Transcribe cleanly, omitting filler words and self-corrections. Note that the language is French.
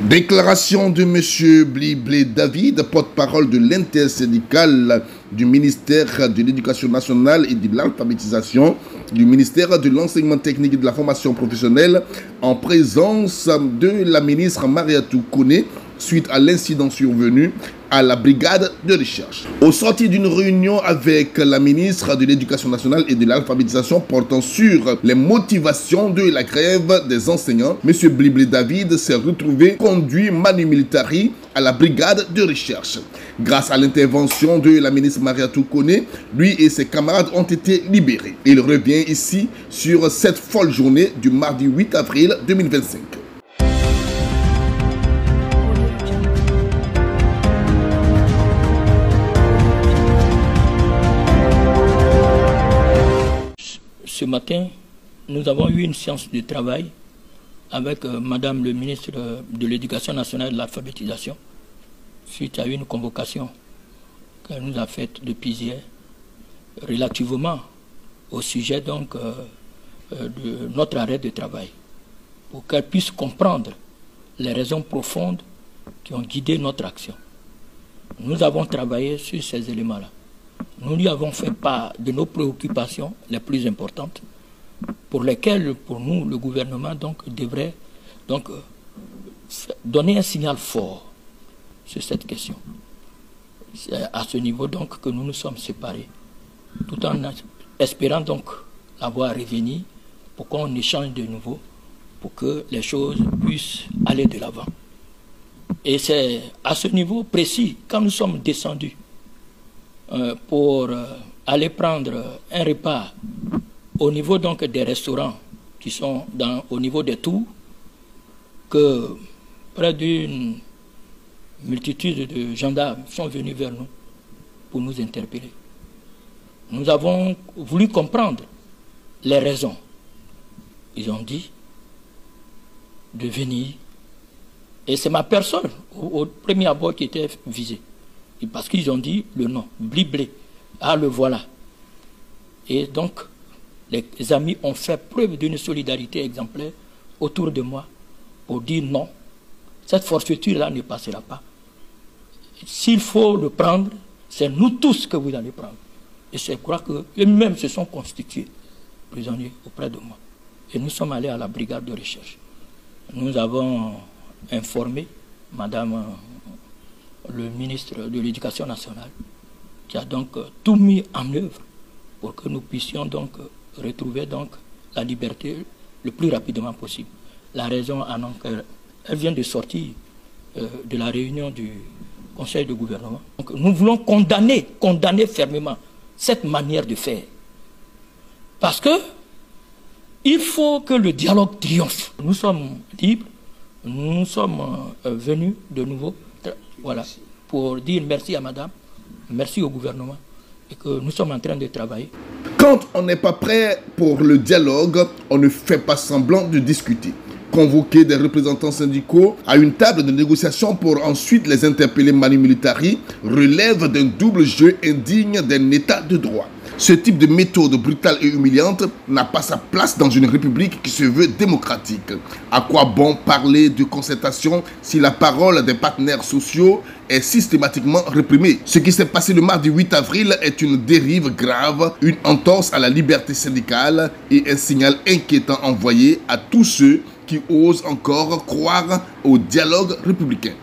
Déclaration de M. Bliblé David, porte-parole de l'intersyndicale du ministère de l'Éducation nationale et de l'alphabétisation, du ministère de l'enseignement technique et de la formation professionnelle, en présence de la ministre Mariatou Koné, suite à l'incident survenu à la brigade de recherche. Au sortir d'une réunion avec la ministre de l'Éducation nationale et de l'alphabétisation portant sur les motivations de la grève des enseignants, M. Bliblé David s'est retrouvé conduit manu militari à la brigade de recherche. Grâce à l'intervention de la ministre Mariatou Koné, lui et ses camarades ont été libérés. Il revient ici sur cette folle journée du mardi 8 avril 2025. Ce matin, nous avons eu une séance de travail avec Madame le ministre de l'Éducation nationale et de l'alphabétisation suite à une convocation qu'elle nous a faite depuis hier relativement au sujet donc de notre arrêt de travail pour qu'elle puisse comprendre les raisons profondes qui ont guidé notre action. Nous avons travaillé sur ces éléments-là. Nous lui avons fait part de nos préoccupations les plus importantes pour lesquelles, pour nous, le gouvernement devrait donner un signal fort sur cette question. C'est à ce niveau que nous nous sommes séparés, tout en espérant la voir revenir pour qu'on échange de nouveau, pour que les choses puissent aller de l'avant. Et c'est à ce niveau précis, quand nous sommes descendus pour aller prendre un repas au niveau des restaurants qui sont au niveau des tours, que près d'une multitude de gendarmes sont venus vers nous pour nous interpeller. Nous avons voulu comprendre les raisons. Ils ont dit de venir, et c'est ma personne au premier abord qui était visée. Parce qu'ils ont dit le nom, Bliblé. Ah, le voilà. Et donc, les amis ont fait preuve d'une solidarité exemplaire autour de moi pour dire non, cette forfaiture-là ne passera pas. S'il faut le prendre, c'est nous tous que vous allez prendre. Et je crois qu'eux-mêmes se sont constitués prisonniers auprès de moi. Et nous sommes allés à la brigade de recherche. Nous avons informé Madame le ministre de l'Éducation nationale, qui a tout mis en œuvre pour que nous puissions retrouver la liberté le plus rapidement possible. La raison, elle vient de sortir de la réunion du Conseil de gouvernement. Donc, nous voulons condamner fermement cette manière de faire. Parce que il faut que le dialogue triomphe. Nous sommes libres, nous sommes venus de nouveau. Voilà, pour dire merci à madame, merci au gouvernement, et que nous sommes en train de travailler. Quand on n'est pas prêt pour le dialogue, on ne fait pas semblant de discuter. Convoquer des représentants syndicaux à une table de négociation pour ensuite les interpeller manu militari relève d'un double jeu indigne d'un état de droit. Ce type de méthode brutale et humiliante n'a pas sa place dans une république qui se veut démocratique. À quoi bon parler de concertation si la parole des partenaires sociaux est systématiquement réprimée? Ce qui s'est passé le mardi 8 avril est une dérive grave, une entorse à la liberté syndicale et un signal inquiétant envoyé à tous ceux qui osent encore croire au dialogue républicain.